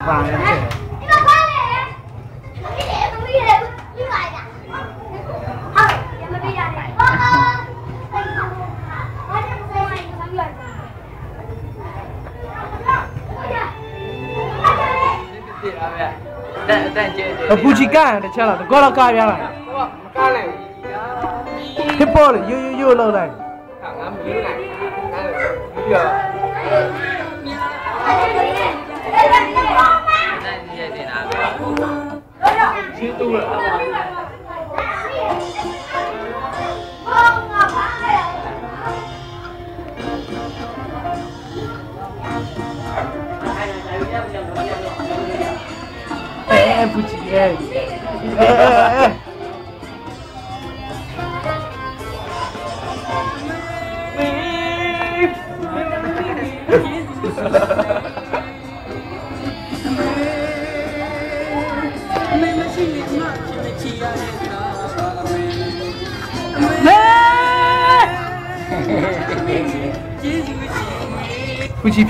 ပါရဲ့ပူချီကန်တခြားလားကောတော့ကားပြလားမကားနိုင်ဟစ်ပေါ်လေရိုးလောက်လိုက်ငါမယူနိုင်ပြီးတော့ရှင်းတူးလားပူချီပူချီ